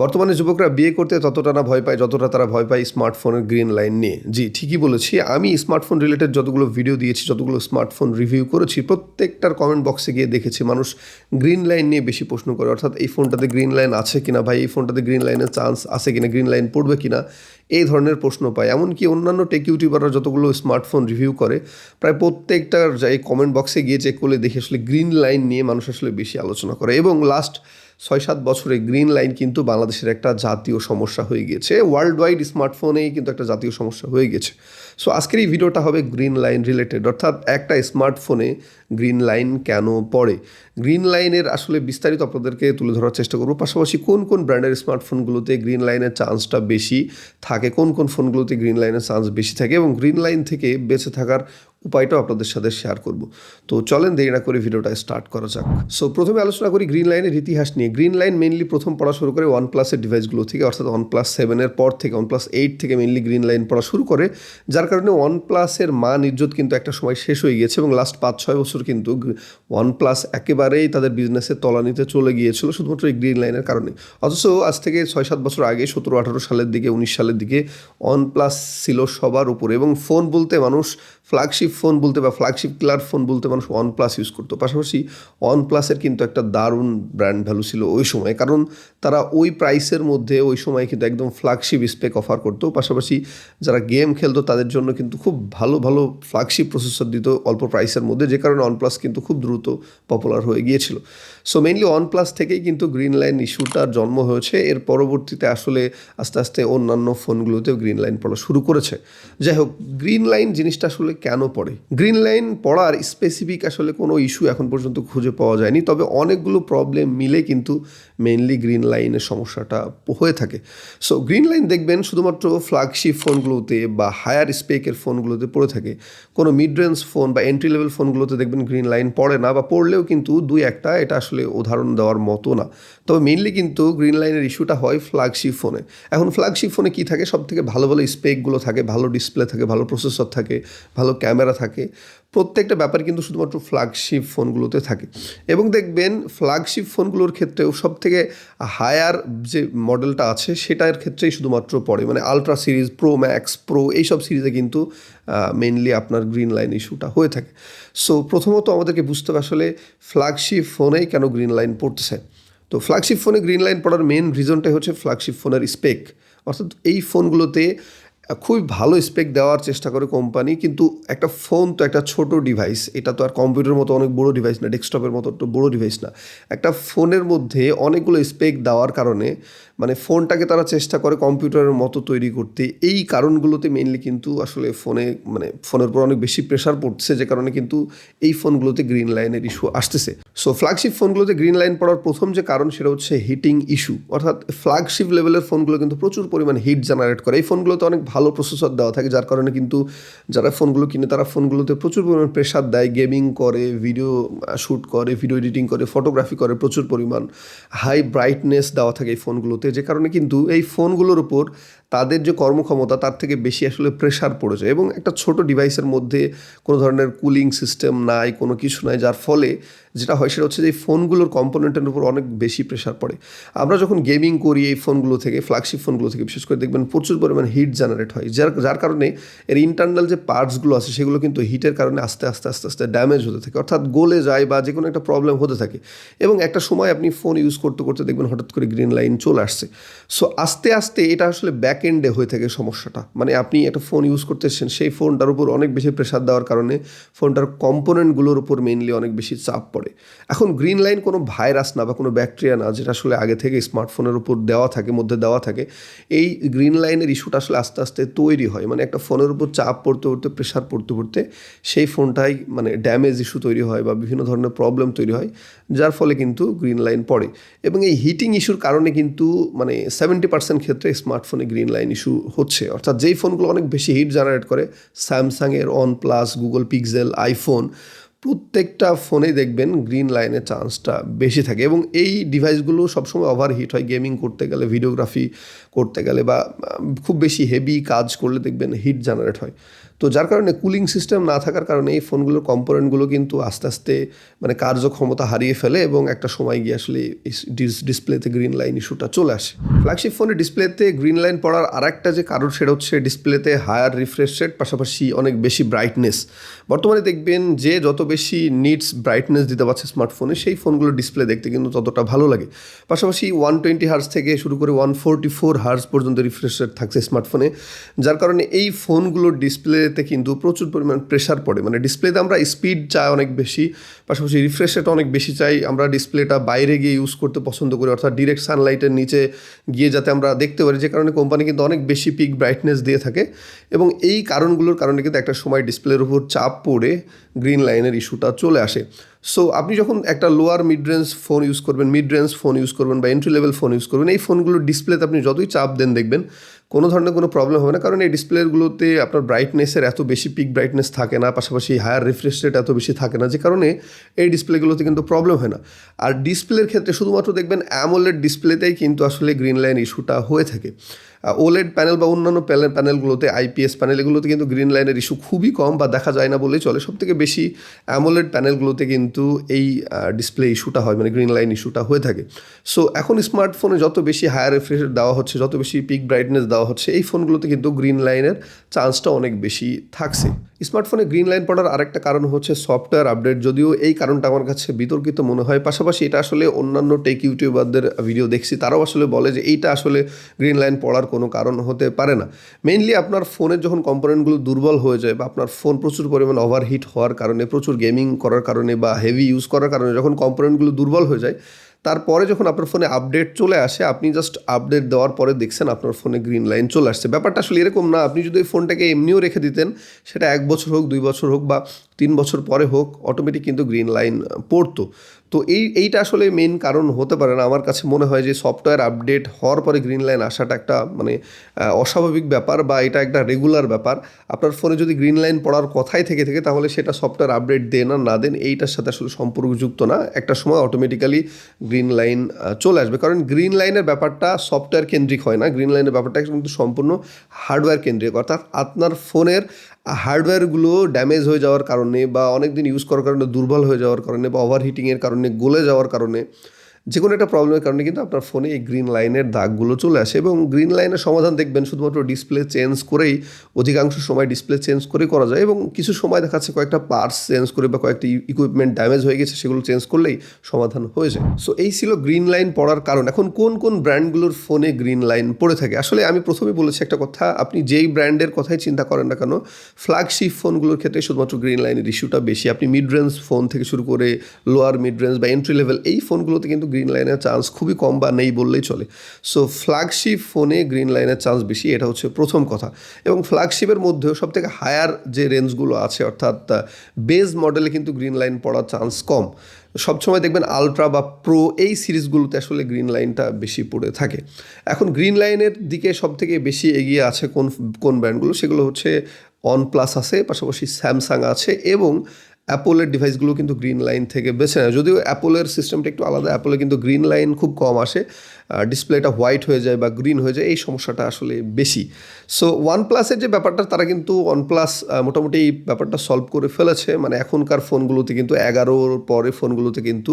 বর্তমানে যুবকরা বিয়ে করতে ততটা না ভয় পায় যতটা তারা ভয় পায় স্মার্টফোনের গ্রিন লাইন নিয়ে। জি, ঠিকই বলেছি। আমি স্মার্টফোন রিলেটেড যতগুলো ভিডিও দিয়েছি, যতগুলো স্মার্টফোন রিভিউ করেছি, প্রত্যেকটার কমেন্ট বক্সে গিয়ে দেখেছি মানুষ গ্রিন লাইন নিয়ে বেশি প্রশ্ন করে। অর্থাৎ এই ফোনটাতে গ্রিন লাইন আছে কিনা ভাই, এই ফোনটাতে গ্রিন লাইনের চান্স আছে কিনা, গ্রিন লাইন পড়বে কিনা, এই ধরনের প্রশ্ন পায়। এমনকি অন্যান্য টেক ইউটিউবাররা যতগুলো স্মার্টফোন রিভিউ করে, প্রায় প্রত্যেকটার এই কমেন্ট বক্সে গিয়ে চেক করলে দেখি আসলে গ্রিন লাইন নিয়ে মানুষ আসলে বেশি আলোচনা করে। এবং লাস্ট 6-7 বছরে গ্রিন লাইন কিন্তু বাংলাদেশের একটা জাতীয় সমস্যা হয়ে গিয়েছে। ওয়ার্ল্ড ওয়াইড স্মার্টফোনেই কিন্তু একটা জাতীয় সমস্যা হয়ে গেছে। সো আজকের এই ভিডিওটা হবে গ্রিন লাইন রিলেটেড, অর্থাৎ একটা স্মার্টফোনে গ্রিন লাইন কেন পড়ে, গ্রিন লাইনের আসলে বিস্তারিত আপনাদেরকে তুলে ধরার চেষ্টা করব। পাশাপাশি কোন কোন ব্র্যান্ডের স্মার্টফোনগুলোতে গ্রিন লাইনের চান্সটা বেশি থাকে, কোন কোন ফোনগুলোতে গ্রিন লাইনের চান্স বেশি থাকে, এবং গ্রিন লাইন থেকে বেঁচে থাকার উপায়টাও আপনাদের সাথে শেয়ার করব। তো চলেন দেরি না করে ভিডিওটা স্টার্ট করা যাক। সো প্রথমে আলোচনা করি গ্রিন লাইনের ইতিহাস নিয়ে। গ্রিন লাইন মেনলি প্রথম পড়া শুরু করে OnePlus-এর ডিভাইসগুলো থেকে, অর্থাৎ OnePlus 7-এর পর থেকে, OnePlus 8 থেকে মেনলি গ্রিন লাইন পড়া শুরু করে, যার কারণে OnePlus-এর মান ইজ্জত কিন্তু একটা সময় শেষ হয়ে গিয়েছে এবং লাস্ট 5-6 বছর কিন্তু OnePlus একেবারেই তাদের বিজনেসের তলানিতে চলে গিয়েছিল শুধুমাত্র এই গ্রিন লাইনের কারণে। অথচ আজ থেকে 6-7 বছর আগে 17-18 সালের দিকে, 19 সালের দিকে OnePlus ছিল সবার উপরে, এবং ফোন বলতে মানুষ ফ্ল্যাগশিপ ফোন বলতে বা ফ্ল্যাগশিপ কিলার ফোন বলতে মানুষ OnePlus ইউজ করতো। পাশাপাশি OnePlus-এর কিন্তু একটা দারুণ ব্র্যান্ড ভ্যালু ছিল ওই সময়, কারণ তারা ওই প্রাইসের মধ্যে ওই সময় কিন্তু একদম ফ্ল্যাগশিপ স্পেক অফার করতো। পাশাপাশি যারা গেম খেলতো তাদের জন্য কিন্তু খুব ভালো ভালো ফ্ল্যাগশিপ প্রসেসর দিত অল্প প্রাইসের মধ্যে, যে কারণে OnePlus কিন্তু খুব দ্রুত পপুলার হয়ে গিয়েছিল। সো মেইনলি OnePlus থেকেই কিন্তু গ্রিন লাইন ইস্যুটার জন্ম হয়েছে। এর পরবর্তীতে আসলে আস্তে আস্তে অন্যান্য ফোনগুলোতেও গ্রিন লাইন পড়া শুরু করেছে। যাই হোক, গ্রিন লাইন জিনিসটা আসলে কেন পড়ে, গ্রিন লাইন পড়ার স্পেসিফিক আসলে কোনো ইস্যু এখন পর্যন্ত খুঁজে পাওয়া যায়নি, তবে অনেকগুলো প্রবলেম মিলে কিন্তু মেইনলি গ্রিন লাইনের সমস্যাটা হয়ে থাকে। সো গ্রিন লাইন দেখবেন শুধুমাত্র ফ্ল্যাগশিপ ফোনগুলোতে বা হায়ার স্পেকের ফোনগুলোতে পড়ে থাকে। কোনো মিড রেঞ্জ ফোন বা এন্ট্রি লেভেল ফোনগুলোতে দেখবেন গ্রিন লাইন পড়ে না, বা পড়লেও কিন্তু দুই একটা, এটা আসলে উদাহরণ দেওয়ার মতো না। তবে মেইনলি কিন্তু গ্রিন লাইনের ইস্যুটা হয় ফ্ল্যাগশিপ ফোনে। এখন ফ্ল্যাগশিপ ফোনে কী থাকে, সব থেকে ভালো ভালো স্পেকগুলো থাকে, ভালো ডিসপ্লে থাকে, ভালো প্রসেসর থাকে, ভালো ক্যামেরা থাকে, প্রত্যেকটা ব্যাপার কিন্তু শুধুমাত্র ফ্ল্যাগশিপ ফোনগুলোতে থাকে। এবং দেখবেন ফ্ল্যাগশিপ ফোনগুলোর ক্ষেত্রেও সব থেকে হায়ার যে মডেলটা আছে সেটার ক্ষেত্রেই শুধুমাত্র পড়ে, মানে ultra series, pro max, pro, এইসব সিরিজে কিন্তু মেইনলি আপনার গ্রিন লাইন ইস্যুটা হয়ে থাকে। সো প্রথমত আমাদেরকে বুঝতে হবে আসলে ফ্ল্যাগশিপ ফোনেই কেন গ্রিন লাইন পড়তেছে। তো ফ্ল্যাগশিপ ফোনে গ্রিন লাইন পড়ার মেন রিজনটাই হচ্ছে ফ্ল্যাগশিপ ফোনের স্পেক, অর্থাৎ এই ফোনগুলোতে খুবই ভালো স্পেক দেওয়ার চেষ্টা করে কোম্পানি, কিন্তু একটা ফোন তো একটা ছোট ডিভাইস, এটা তো আর কম্পিউটারের মতো অনেক বড় ডিভাইস না, ডেস্কটপের মতো একটা বড় ডিভাইস না। একটা ফোনের মধ্যে অনেকগুলো স্পেক দেওয়ার কারণে মানে ফোনটাকে তারা চেষ্টা করে কম্পিউটারের মতো তৈরি করতে। এই কারণগুলোতে মেইনলি কিন্তু আসলে ফোনের উপর অনেক বেশি প্রেশার পড়ছে, যে কারণে কিন্তু এই ফোনগুলোতে গ্রিন লাইনের ইস্যু আসতেছে। সো ফ্ল্যাগশিপ ফোনগুলোতে গ্রিন লাইন পড়ার প্রথম যে কারণ সেটা হচ্ছে হিটিং ইস্যু, অর্থাৎ ফ্ল্যাগশিপ লেভেলের ফোনগুলো কিন্তু প্রচুর পরিমাণে হিট জেনারেট করে। এই ফোনগুলোতে অনেক ভালো প্রসেসর দেওয়া থাকে, যার কারণে কিন্তু যারা ফোনগুলো কিনে তারা ফোনগুলোতে প্রচুর পরিমাণ প্রেশার দেয়, গেমিং করে, ভিডিও শ্যুট করে, ভিডিও এডিটিং করে, ফটোগ্রাফি করে, প্রচুর পরিমাণ হাই ব্রাইটনেস দেওয়া থাকে এই ফোনগুলোতে, যে কারণে কিন্তু এই ফোনগুলোর উপর তাদের যে কর্মক্ষমতা তার থেকে বেশি আসলে প্রেশার পড়ে যায়। এবং একটা ছোট ডিভাইসের মধ্যে কোনো ধরনের কুলিং সিস্টেম নাই, কোনো কিছু নাই, যার ফলে যেটা হয় সেটা হচ্ছে যে এই ফোনগুলোর কম্পোনেন্টের উপর অনেক বেশি প্রেশার পড়ে। আমরা যখন গেমিং করি এই ফোনগুলো থেকে, ফ্ল্যাগশিপ ফোনগুলো থেকে বিশেষ করে দেখবেন প্রচুর পরিমাণ হিট জেনারেট হয়, যার কারণে এর ইন্টারনাল যে পার্টসগুলো আছে সেগুলো কিন্তু হিটের কারণে আস্তে আস্তে আস্তে আস্তে ড্যামেজ হতে থাকে, অর্থাৎ গলে যায় বা যে কোনো একটা প্রবলেম হতে থাকে। এবং একটা সময় আপনি ফোন ইউজ করতে করতে দেখবেন হঠাৎ করে গ্রিন লাইন চলে আসছে। সো আস্তে আস্তে এটা আসলে ব্যাক এন্ডে হয়ে থাকে সমস্যাটা, মানে আপনি একটা ফোন ইউজ করতেছেন, সেই ফোনটার উপর অনেক বেশি প্রেশার দেওয়ার কারণে ফোনটার কম্পোনেন্টগুলোর উপর মেইনলি অনেক বেশি চাপ পড়ে। এখন গ্রিন লাইন কোনো ভাইরাস না বা কোনো ব্যাকটেরিয়া না, যেটা আসলে আগে থেকে স্মার্টফোনের উপর মধ্যে দেওয়া থাকে। এই গ্রিন লাইনের ইস্যুটা আসলে আস্তে আস্তে তৈরি হয়, মানে একটা ফোনের উপর চাপ পড়তে পড়তে, প্রেশার পড়তে পড়তে সেই ফোনটাই মানে ড্যামেজ ইস্যু তৈরি হয় বা বিভিন্ন ধরনের প্রবলেম তৈরি হয়, যার ফলে কিন্তু গ্রিন লাইন পড়ে। এবং এই হিটিং ইস্যুর কারণে কিন্তু মানে 70% ক্ষেত্রে স্মার্টফোনে গ্রিন লাইন ইস্যু হচ্ছে, অর্থাৎ যেই ফোনগুলো অনেক বেশি হিট জেনারেট করে, স্যামসাংয়ের, OnePlus, গুগল পিক্সেল, আইফোন, প্রত্যেকটা ফোনেই দেখবেন গ্রিন লাইনের চান্সটা বেশি থাকে। এবং এই ডিভাইসগুলো সবসময় ওভারহিট হয়, গেমিং করতে গেলে, ভিডিওগ্রাফি করতে গেলে বা খুব বেশি হেভি কাজ করলে দেখবেন হিট জেনারেট হয়। তো যার কারণে কুলিং সিস্টেম না থাকার কারণে এই ফোনগুলোর কম্পোনেন্টগুলো কিন্তু আস্তে আস্তে মানে কার্যক্ষমতা হারিয়ে ফেলে এবং একটা সময় গিয়ে আসলে ডিসপ্লেতে গ্রিন লাইন ইস্যুটা চলে আসে। ফ্ল্যাগশিপ ফোনের ডিসপ্লেতে গ্রিন লাইন পড়ার আরেকটা যে কারণ সেটা হচ্ছে ডিসপ্লেতে হায়ার রিফ্রেশ রেট, পাশাপাশি অনেক বেশি ব্রাইটনেস। বর্তমানে দেখবেন যে যত বেশি নিটস ব্রাইটনেস দিতে পারছে স্মার্টফোনে, সেই ফোনগুলোর ডিসপ্লে দেখতে কিন্তু ততটা ভালো লাগে। পাশাপাশি 120 হার্জ থেকে শুরু করে 144 হার্জ পর্যন্ত রিফ্রেশ রেট থাকছে স্মার্টফোনে, যার কারণে এই ফোনগুলোর ডিসপ্লেতে কিন্তু প্রচুর পরিমাণ প্রেশার পড়ে। মানে ডিসপ্লেতে আমরা স্পিড চাই অনেক বেশি, পাশাপাশি রিফ্রেশ রেট অনেক বেশি চাই। আমরা ডিসপ্লেটা বাইরে গিয়ে ইউজ করতে পছন্দ করি, অর্থাৎ ডিরেক্ট সানলাইটের নিচে গিয়ে যাতে আমরা দেখতে পারি, যে কারণে কোম্পানি কিন্তু অনেক বেশি পিক ব্রাইটনেস দিয়ে থাকে। এবং এই কারণগুলোর কারণে কিন্তু একটা সময় ডিসপ্লের উপর চাপ পড়ে গ্রিন লাইনের ইস্যুটা চলে আসে। সো আপনি যখন একটা lower mid range phone use করবেন বা এন্ট্রি লেভেল ফোন ইউজ করবেন, এই ফোনগুলোর ডিসপ্লেতে আপনি যতই চাপ দেন দেখবেন কোনো ধরনের কোনো প্রবলেম হবে না, কারণ এই ডিসপ্লেগুলোতে আপনার ব্রাইটনেসের এত বেশি পিক ব্রাইটনেস থাকে না, পাশাপাশি হায়ার রিফ্রেশ রেট এত বেশি থাকে না, যে কারণে এই ডিসপ্লেগুলোতে কিন্তু প্রবলেম হয় না। আর ডিসপ্লের ক্ষেত্রে শুধুমাত্র দেখবেন অ্যামোলেড ডিসপ্লেতেই কিন্তু আসলে গ্রিন লাইন ইস্যুটা হয়ে থাকে। ওলেড প্যানেল বা অন্যান্য প্যানেলগুলোতে, আইপিএস প্যানেল, এগুলোতে কিন্তু গ্রিন লাইনের ইস্যু খুবই কম বা দেখা যায় না বলেই চলে। সবথেকে বেশি অ্যামোলেড প্যানেলগুলোতে কিন্তু এই ডিসপ্লে ইস্যুটা হয়, মানে গ্রিন লাইন ইস্যুটা হয়ে থাকে। সো এখন স্মার্টফোনে যত বেশি হায়ার রিফ্রেশ রেট দেওয়া হচ্ছে, যত বেশি পিক ব্রাইটনেস দেওয়া হচ্ছে, এই ফোনগুলোতে কিন্তু গ্রিন লাইনের চান্সটা অনেক বেশি থাকছে। স্মার্টফোনে গ্রিন লাইন পড়ার আরেকটা কারণ হচ্ছে সফটওয়্যার আপডেট, যদিও এই কারণটা আমার কাছে বিতর্কিত মনে হয়। পাশাপাশি এটা আসলে অন্যান্য টেক ইউটিউবারদের ভিডিও দেখছি, তারাও আসলে বলে যে এইটা আসলে গ্রিন লাইন পড়ার কোনো কারণ হতে পারে না। মেইনলি আপনার ফোনের যখন কম্পোনেন্টগুলো দুর্বল হয়ে যায় বা আপনার ফোন প্রচুর পরিমাণ ওভারহিট হওয়ার কারণে, প্রচুর গেমিং করার কারণে বা হেভি ইউজ করার কারণে যখন কম্পোনেন্টগুলো দুর্বল হয়ে যায়, তারপরে যখন আপনার ফোনে আপডেট চলে আসে, আপনি জাস্ট আপডেট দেওয়ার পরে দেখছেন আপনার ফোনে গ্রিন লাইন চলে আসছে। ব্যাপারটা আসলে এরকম না। আপনি যদি ওই ফোনটাকে এমনিও রেখে দিতেন, সেটা 1 বছর হোক, 2 বছর হোক বা 3 বছর পরে হোক, অটোমেটিক কিন্তু গ্রিন লাইন পড়তো। তো এইটা আসলে মেইন কারণ হতে পারে না। আমার কাছে মনে হয় যে সফটওয়্যার আপডেট হওয়ার পরে গ্রিন লাইন আসাটা একটা মানে অস্বাভাবিক ব্যাপার বা এটা একটা রেগুলার ব্যাপার। আপনার ফোনে যদি গ্রিন লাইন পড়ার কথাই থেকে থাকে, তাহলে সেটা সফটওয়্যার আপডেট দেন আর না দেন এইটার সাথে আসলে সম্পর্কযুক্ত না। একটা সময় অটোমেটিক্যালি গ্রিন লাইন চলে আসবে, কারণ গ্রিন লাইনের ব্যাপারটা সফটওয়্যার কেন্দ্রিক হয় না। গ্রিন লাইনের ব্যাপারটা কিন্তু সম্পূর্ণ হার্ডওয়্যার কেন্দ্রিক, অর্থাৎ আপনার ফোনের হার্ডওয়্যারগুলো ড্যামেজ হয়ে যাওয়ার কারণে বা অনেক দিন ইউজ করার কারণে দুর্বল হয়ে যাওয়ার কারণে বা ওভারহিটিংয়ের কারণে, গলে যাওয়ার কারণে, যে কোনো একটা প্রবলেমের কারণে কিন্তু আপনার ফোনে এই গ্রিন লাইনের দাগগুলো চলে আসে। এবং গ্রিন লাইনের সমাধান দেখবেন শুধুমাত্র ডিসপ্লে চেঞ্জ করেই, অধিকাংশ সময় ডিসপ্লে চেঞ্জ করেই করা যায়। এবং কিছু সময় দেখা যাচ্ছে কয়েকটা পার্টস চেঞ্জ করে বা কয়েকটা ইকুইপমেন্ট ড্যামেজ হয়ে গেছে, সেগুলো চেঞ্জ করলেই সমাধান হয়ে যায়। সো এই ছিল গ্রিন লাইন পড়ার কারণ। এখন কোন কোন ব্র্যান্ডগুলোর ফোনে গ্রিন লাইন পড়ে থাকে? আসলে আমি প্রথমে বলেছি একটা কথা, আপনি যেই ব্র্যান্ডের কথাই চিন্তা করেন না কেন, ফ্ল্যাগশিপ ফোনগুলোর ক্ষেত্রে শুধুমাত্র গ্রিন লাইনের ইস্যুটা বেশি। আপনি মিড রেঞ্জ ফোন থেকে শুরু করে লোয়ার মিড রেঞ্জ বা এন্ট্রি লেভেল, এই ফোনগুলোতে কিন্তু গ্রিন লাইনের চান্স খুবই কম বা নেই বললেই চলে। সো ফ্ল্যাগশিপ ফোনে গ্রিন লাইনের চান্স বেশি, এটা হচ্ছে প্রথম কথা। এবং ফ্ল্যাগশিপের মধ্যেও সবথেকে হায়ার যে রেঞ্জগুলো আছে, অর্থাৎ বেস মডেলে কিন্তু গ্রিন লাইন পড়ার চান্স কম। সবসময় দেখবেন আলট্রা বা প্রো এই সিরিজগুলোতে আসলে গ্রিন লাইনটা বেশি পড়ে থাকে। এখন গ্রিন লাইনের দিকে সবথেকে বেশি এগিয়ে আছে কোন কোন ব্র্যান্ডগুলো? সেগুলো হচ্ছে OnePlus আছে, পাশাপাশি স্যামসাং আছে, এবং অ্যাপলের ডিভাইসগুলো কিন্তু গ্রিন লাইন থেকে বেছে নেয়। যদিও অ্যাপলের সিস্টেমটা একটু আলাদা, অ্যাপলে কিন্তু গ্রিন লাইন খুব কম আসে, ডিসপ্লেটা হোয়াইট হয়ে যায় বা গ্রিন হয়ে যায়, এই সমস্যাটা আসলে বেশি। সো OnePlus-এর যে ব্যাপারটা, তারা কিন্তু OnePlus মোটামুটি এই ব্যাপারটা সলভ করে ফেলেছে। মানে এখনকার ফোনগুলোতে কিন্তু 11-র পরে ফোনগুলোতে কিন্তু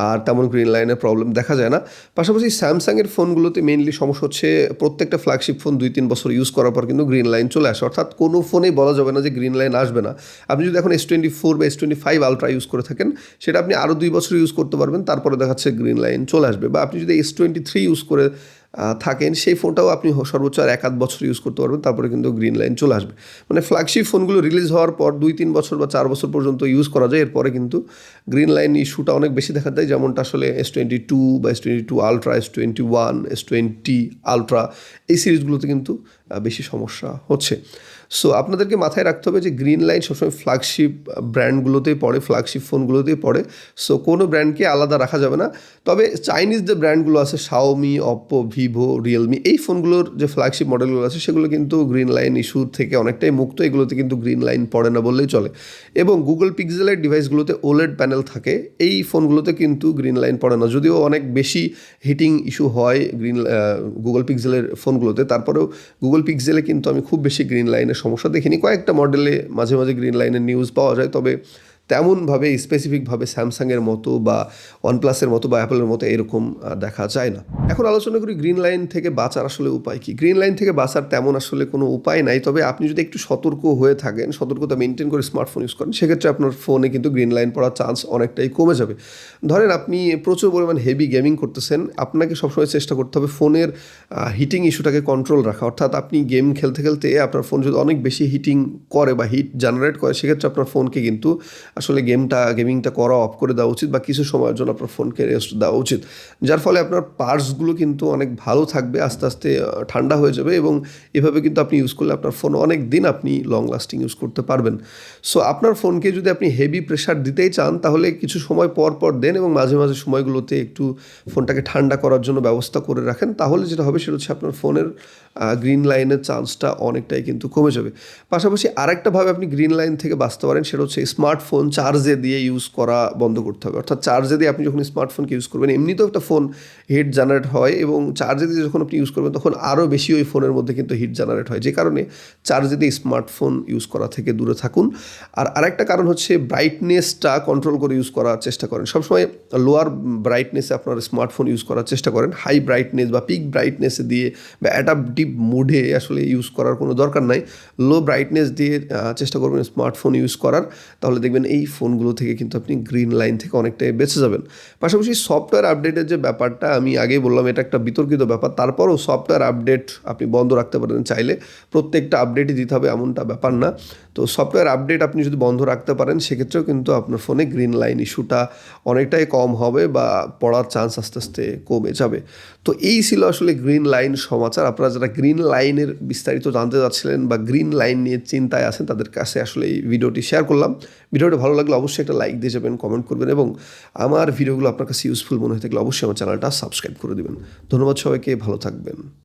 আর তেমন গ্রিন লাইনের প্রবলেম দেখা যায় না। পাশাপাশি স্যামসাংয়ের ফোনগুলোতে মেইনলি সমস্যা হচ্ছে প্রত্যেকটা ফ্ল্যাগশিপ ফোন 2-3 বছর ইউজ করার পর কিন্তু গ্রিন লাইন চলে আসে, অর্থাৎ কোনো ফোনেই বলা যাবে না যে গ্রিন লাইন আসবে না। আপনি যদি এখন S24 বা S25 আলট্রা ইউজ করে থাকেন, সেটা আপনি আরও 2 বছর ইউজ করতে পারবেন, তারপরে দেখাচ্ছে গ্রিন লাইন চলে আসবে। বা আপনি যদি S23 ইউজ করে থাকেন, সেই ফোনটাও আপনি সর্বোচ্চ আর 1-8 বছর ইউজ করতে পারবেন, তারপরে কিন্তু গ্রিন লাইন চলে আসবে। মানে ফ্ল্যাগশিপ ফোনগুলো রিলিজ হওয়ার পর 2-3 বছর বা 4 বছর পর্যন্ত ইউজ করা যায়, এরপরে কিন্তু গ্রিন লাইন ইস্যুটা অনেক বেশি দেখা যায়, যেমনটা আসলে S22 বা S22 ultra, S21, S20 ultra, এই সিরিজগুলোতে কিন্তু বেশি সমস্যা হচ্ছে। সো আপনাদেরকে মাথায় রাখতে হবে যে গ্রিন লাইন সবসময় ফ্ল্যাগশিপ ব্র্যান্ডগুলোতেই পড়ে, ফ্ল্যাগশিপ ফোনগুলোতেই পড়ে। সো কোনো ব্র্যান্ডকে আলাদা রাখা যাবে না। তবে চাইনিজ যে ব্র্যান্ডগুলো আছে, শাওমি, অপ্পো, ভিভো, রিয়েলমি, এই ফোনগুলোর যে ফ্ল্যাগশিপ মডেলগুলো আছে, সেগুলো কিন্তু গ্রিন লাইন ইস্যু থেকে অনেকটাই মুক্ত। এগুলোতে কিন্তু গ্রিন লাইন পড়ে না বললেই চলে। এবং গুগল পিক্সেলের ডিভাইসগুলোতে ওলেড প্যানেল থাকে, এই ফোনগুলোতে কিন্তু গ্রিন লাইন পড়ে না। যদিও অনেক বেশি হিটিং ইস্যু হয় গুগল পিক্সেলের ফোনগুলোতে, তারপরেও গুগল গুগল পিক্সেলে কিন্তু আমি খুব বেশি গ্রিন লাইনের সমস্যা দেখিনি। কয়েকটা মডেলে মাঝে মাঝে গ্রিন লাইনের নিউজ পাওয়া যায়, তবে তেমনভাবে স্পেসিফিকভাবে স্যামসাংয়ের মতো বা ওয়ানপ্লাসের মতো বা অ্যাপেলের মতো এরকম দেখা যায় না। এখন আলোচনা করি গ্রিন লাইন থেকে বাঁচার আসলে উপায় কী। গ্রিন লাইন থেকে বাঁচার তেমন আসলে কোনো উপায় নাই, তবে আপনি যদি একটু সতর্ক হয়ে থাকেন, সতর্কতা মেনটেন করে স্মার্টফোন ইউজ করেন, সেক্ষেত্রে আপনার ফোনে কিন্তু গ্রিন লাইন পড়ার চান্স অনেকটাই কমে যাবে। ধরেন আপনি প্রচুর পরিমাণ হেভি গেমিং করতেছেন, আপনাকে সবসময় চেষ্টা করতে হবে ফোনের হিটিং ইস্যুটাকে কন্ট্রোল রাখা। অর্থাৎ আপনি গেম খেলতে খেলতে আপনার ফোন যদি অনেক বেশি হিটিং করে বা হিট জেনারেট করে, সেক্ষেত্রে আপনার ফোনকে কিন্তু আসলে গেমিংটা করা অফ করে দেওয়া উচিত বা কিছু সময়ের জন্য আপনার ফোনকে রেস্ট দেওয়া উচিত, যার ফলে আপনার পার্টসগুলো কিন্তু অনেক ভালো থাকবে, আস্তে আস্তে ঠান্ডা হয়ে যাবে এবং এভাবে কিন্তু আপনি ইউজ করলে আপনার ফোন অনেক দিন আপনি লং লাস্টিং ইউজ করতে পারবেন। সো আপনার ফোনকে যদি আপনি হেভি প্রেশার দিতেই চান, তাহলে কিছু সময় পর পর দেন এবং মাঝে মাঝে সময়গুলোতে একটু ফোনটাকে ঠান্ডা করার জন্য ব্যবস্থা করে রাখেন। তাহলে যেটা হবে সেটা হচ্ছে আপনার ফোনের গ্রিন লাইনের চান্সটা অনেকটাই কিন্তু কমে যাবে। পাশাপাশি আরেকটাভাবে আপনি গ্রিন লাইন থেকে বাঁচতে পারেন, সেটা হচ্ছে স্মার্টফোন চার্জে দিয়ে ইউজ করা বন্ধ করতে হবে। অর্থাৎ চার্জে দিয়ে আপনি যখন স্মার্টফোনকে ইউজ করবেন, এমনিতেও একটা ফোন হিট জেনারেট হয় এবং চার্জে দিয়ে যখন আপনি ইউজ করবেন তখন আরও বেশি ওই ফোনের মধ্যে কিন্তু হিট জেনারেট হয়, যে কারণে চার্জে দিয়ে স্মার্টফোন ইউজ করা থেকে দূরে থাকুন। আর আরেকটা কারণ হচ্ছে ব্রাইটনেসটা কন্ট্রোল করে ইউজ করার চেষ্টা করেন। সবসময় লোয়ার ব্রাইটনেসে আপনার স্মার্টফোন ইউজ করার চেষ্টা করেন। হাই ব্রাইটনেস বা পিক ব্রাইটনেসে দিয়ে বা অ্যাডাপটিভ মোডে আসলে ইউজ করার কোনো দরকার নাই। লো ব্রাইটনেস দিয়ে চেষ্টা করবেন স্মার্টফোন ইউজ করার, তাহলে দেখবেন এই ফোনগুলো থেকে কিন্তু আপনি গ্রিন লাইন থেকে অনেকটাই বেঁচে যাবেন। পাশাপাশি সফটওয়্যার আপডেটের যে ব্যাপারটা আমি আগেই বললাম, এটা একটা বিতর্কিত ব্যাপার। তারপরও সফটওয়্যার আপডেট আপনি বন্ধ রাখতে পারেন চাইলে, প্রত্যেকটা আপডেটই দিতে হবে এমনটা ব্যাপার না। তো সফটওয়্যার আপডেট আপনি যদি বন্ধ রাখতে পারেন, সেক্ষেত্রেও কিন্তু আপনার ফোনে গ্রিন লাইন ইস্যুটা অনেকটাই কম হবে বা পড়ার চান্স আস্তে আস্তে কমে যাবে। তো এই ছিল আসলে গ্রিন লাইন সমাচার। আপনারা যারা গ্রিন লাইনের বিস্তারিত জানতে চাচ্ছিলেন বা গ্রিন লাইন নিয়ে চিন্তায় আছেন, তাদের কাছে আসলে এই ভিডিওটি শেয়ার করলাম। ভিডিওটা ভালো লাগলে অবশ্যই একটা লাইক দিয়ে যাবেন, কমেন্ট করবেন এবং আমার ভিডিওগুলো আপনার কাছে ইউজফুল মনে হয়ে থাকলে অবশ্যই আমার চ্যানেলটা সাবস্ক্রাইব করে দেবেন। ধন্যবাদ সবাইকে, ভালো থাকবেন।